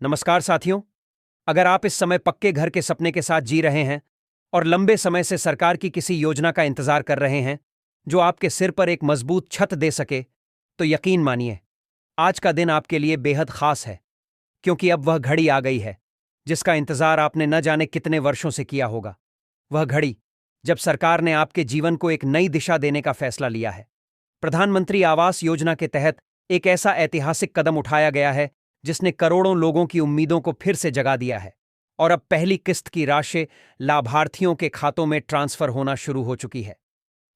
नमस्कार साथियों। अगर आप इस समय पक्के घर के सपने के साथ जी रहे हैं और लंबे समय से सरकार की किसी योजना का इंतजार कर रहे हैं जो आपके सिर पर एक मजबूत छत दे सके, तो यकीन मानिए, आज का दिन आपके लिए बेहद खास है। क्योंकि अब वह घड़ी आ गई है जिसका इंतजार आपने न जाने कितने वर्षों से किया होगा। वह घड़ी जब सरकार ने आपके जीवन को एक नई दिशा देने का फैसला लिया है। प्रधानमंत्री आवास योजना के तहत एक ऐसा ऐतिहासिक कदम उठाया गया है जिसने करोड़ों लोगों की उम्मीदों को फिर से जगा दिया है। और अब पहली किस्त की राशि लाभार्थियों के खातों में ट्रांसफर होना शुरू हो चुकी है।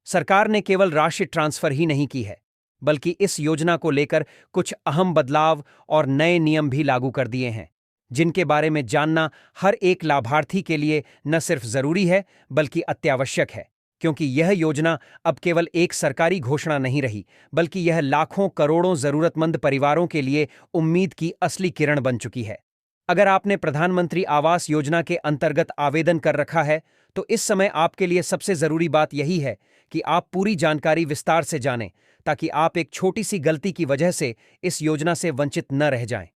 सरकार ने केवल राशि ट्रांसफर ही नहीं की है, बल्कि इस योजना को लेकर कुछ अहम बदलाव और नए नियम भी लागू कर दिए हैं, जिनके बारे में जानना हर एक लाभार्थी के लिए न सिर्फ जरूरी है बल्कि अत्यावश्यक है। क्योंकि यह योजना अब केवल एक सरकारी घोषणा नहीं रही, बल्कि यह लाखों करोड़ों जरूरतमंद परिवारों के लिए उम्मीद की असली किरण बन चुकी है। अगर आपने प्रधानमंत्री आवास योजना के अंतर्गत आवेदन कर रखा है, तो इस समय आपके लिए सबसे जरूरी बात यही है कि आप पूरी जानकारी विस्तार से जानें, ताकि आप एक छोटी सी गलती की वजह से इस योजना से वंचित न रह जाएं।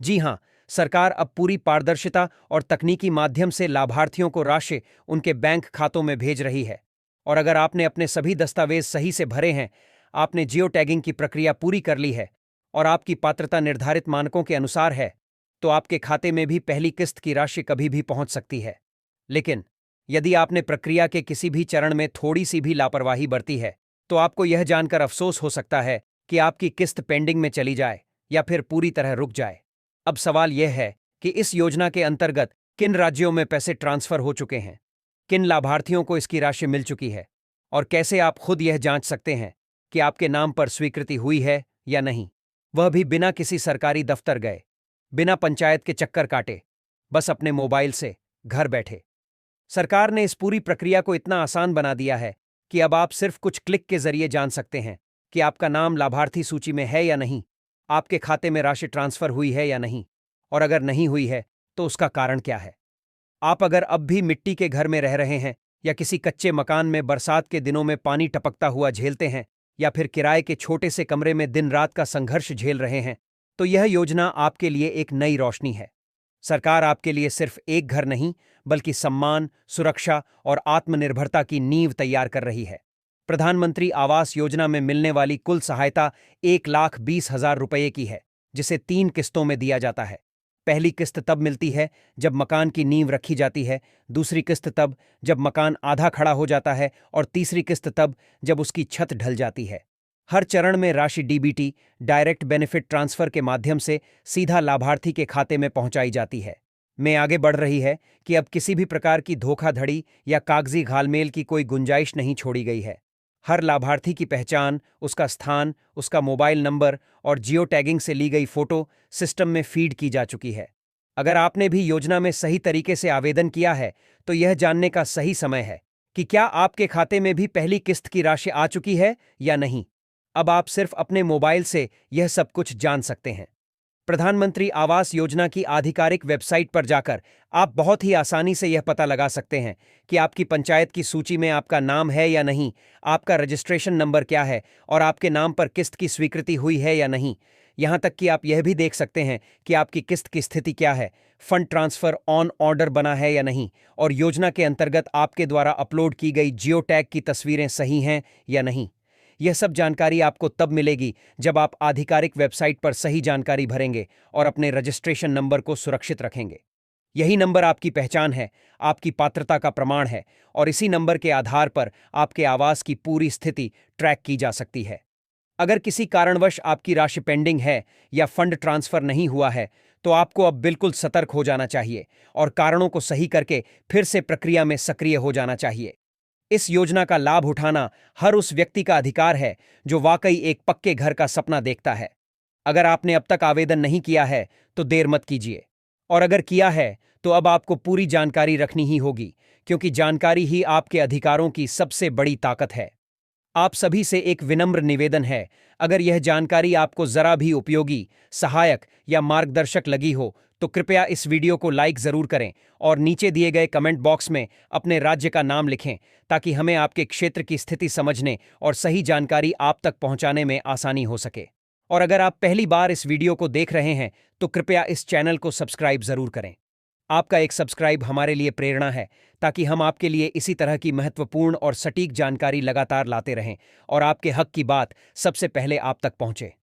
जी हां, सरकार अब पूरी पारदर्शिता और तकनीकी माध्यम से लाभार्थियों को राशि उनके बैंक खातों में भेज रही है। और अगर आपने अपने सभी दस्तावेज सही से भरे हैं, आपने जियो टैगिंग की प्रक्रिया पूरी कर ली है और आपकी पात्रता निर्धारित मानकों के अनुसार है, तो आपके खाते में भी पहली किस्त की राशि कभी भी पहुंच सकती है। लेकिन यदि आपने प्रक्रिया के किसी भी चरण में थोड़ी सी भी लापरवाही बरती है, तो आपको यह जानकर अफसोस हो सकता है कि आपकी किस्त पेंडिंग में चली जाए या फिर पूरी तरह रुक जाए। अब सवाल यह है कि इस योजना के अंतर्गत किन राज्यों में पैसे ट्रांसफर हो चुके हैं, किन लाभार्थियों को इसकी राशि मिल चुकी है, और कैसे आप खुद यह जांच सकते हैं कि आपके नाम पर स्वीकृति हुई है या नहीं, वह भी बिना किसी सरकारी दफ्तर गए, बिना पंचायत के चक्कर काटे, बस अपने मोबाइल से घर बैठे। सरकार ने इस पूरी प्रक्रिया को इतना आसान बना दिया है कि अब आप सिर्फ कुछ क्लिक के जरिए जान सकते हैं कि आपका नाम लाभार्थी सूची में है या नहीं, आपके खाते में राशि ट्रांसफर हुई है या नहीं, और अगर नहीं हुई है तो उसका कारण क्या है। आप अगर अब भी मिट्टी के घर में रह रहे हैं, या किसी कच्चे मकान में बरसात के दिनों में पानी टपकता हुआ झेलते हैं, या फिर किराए के छोटे से कमरे में दिन रात का संघर्ष झेल रहे हैं, तो यह योजना आपके लिए एक नई रोशनी है। सरकार आपके लिए सिर्फ एक घर नहीं, बल्कि सम्मान, सुरक्षा और आत्मनिर्भरता की नींव तैयार कर रही है। प्रधानमंत्री आवास योजना में मिलने वाली कुल सहायता 1,20,000 रुपये की है, जिसे 3 किस्तों में दिया जाता है। पहली किस्त तब मिलती है जब मकान की नींव रखी जाती है, दूसरी किस्त तब जब मकान आधा खड़ा हो जाता है, और तीसरी किस्त तब जब उसकी छत ढल जाती है। हर चरण में राशि डीबीटी, डायरेक्ट बेनिफिट ट्रांसफर के माध्यम से सीधा लाभार्थी के खाते में पहुंचाई जाती है। में आगे बढ़ रही है कि अब किसी भी प्रकार की धोखाधड़ी या कागजी घालमेल की कोई गुंजाइश नहीं छोड़ी गई है। हर लाभार्थी की पहचान, उसका स्थान, उसका मोबाइल नंबर और जियो टैगिंग से ली गई फोटो सिस्टम में फीड की जा चुकी है। अगर आपने भी योजना में सही तरीके से आवेदन किया है, तो यह जानने का सही समय है कि क्या आपके खाते में भी पहली किस्त की राशि आ चुकी है या नहीं। अब आप सिर्फ अपने मोबाइल से यह सब कुछ जान सकते हैं। प्रधानमंत्री आवास योजना की आधिकारिक वेबसाइट पर जाकर आप बहुत ही आसानी से यह पता लगा सकते हैं कि आपकी पंचायत की सूची में आपका नाम है या नहीं, आपका रजिस्ट्रेशन नंबर क्या है, और आपके नाम पर किस्त की स्वीकृति हुई है या नहीं। यहाँ तक कि आप यह भी देख सकते हैं कि आपकी किस्त की स्थिति क्या है, फंड ट्रांसफर ऑन ऑर्डर बना है या नहीं, और योजना के अंतर्गत आपके द्वारा अपलोड की गई जियो टैग की तस्वीरें सही हैं या नहीं। यह सब जानकारी आपको तब मिलेगी जब आप आधिकारिक वेबसाइट पर सही जानकारी भरेंगे और अपने रजिस्ट्रेशन नंबर को सुरक्षित रखेंगे। यही नंबर आपकी पहचान है, आपकी पात्रता का प्रमाण है, और इसी नंबर के आधार पर आपके आवास की पूरी स्थिति ट्रैक की जा सकती है। अगर किसी कारणवश आपकी राशि पेंडिंग है या फंड ट्रांसफर नहीं हुआ है, तो आपको अब बिल्कुल सतर्क हो जाना चाहिए और कारणों को सही करके फिर से प्रक्रिया में सक्रिय हो जाना चाहिए। इस योजना का लाभ उठाना हर उस व्यक्ति का अधिकार है जो वाकई एक पक्के घर का सपना देखता है। अगर आपने अब तक आवेदन नहीं किया है, तो देर मत कीजिए, और अगर किया है तो अब आपको पूरी जानकारी रखनी ही होगी, क्योंकि जानकारी ही आपके अधिकारों की सबसे बड़ी ताकत है। आप सभी से एक विनम्र निवेदन है, अगर यह जानकारी आपको जरा भी उपयोगी, सहायक या मार्गदर्शक लगी हो, तो कृपया इस वीडियो को लाइक जरूर करें और नीचे दिए गए कमेंट बॉक्स में अपने राज्य का नाम लिखें, ताकि हमें आपके क्षेत्र की स्थिति समझने और सही जानकारी आप तक पहुंचाने में आसानी हो सके। और अगर आप पहली बार इस वीडियो को देख रहे हैं तो कृपया इस चैनल को सब्सक्राइब जरूर करें। आपका एक सब्सक्राइब हमारे लिए प्रेरणा है ताकि हम आपके लिए इसी तरह की महत्वपूर्ण और सटीक जानकारी लगातार लाते रहें और आपके हक की बात सबसे पहले आप तक पहुंचे।